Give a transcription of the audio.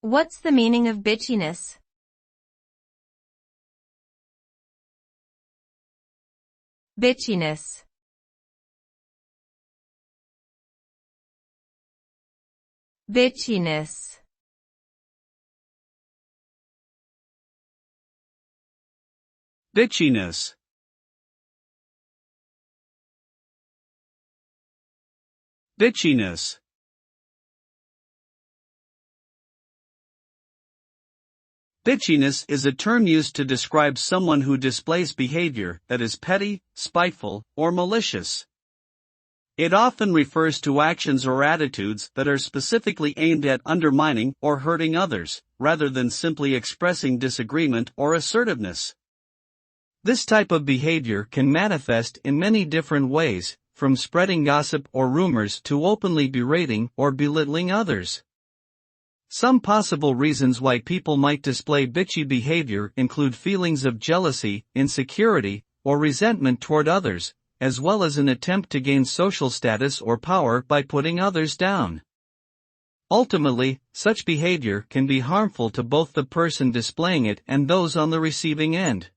What's the meaning of bitchiness? Bitchiness. Bitchiness. Bitchiness. Bitchiness. Bitchiness is a term used to describe someone who displays behavior that is petty, spiteful, or malicious. It often refers to actions or attitudes that are specifically aimed at undermining or hurting others, rather than simply expressing disagreement or assertiveness. This type of behavior can manifest in many different ways, from spreading gossip or rumors to openly berating or belittling others. Some possible reasons why people might display bitchy behavior include feelings of jealousy, insecurity, or resentment toward others, as well as an attempt to gain social status or power by putting others down. Ultimately, such behavior can be harmful to both the person displaying it and those on the receiving end.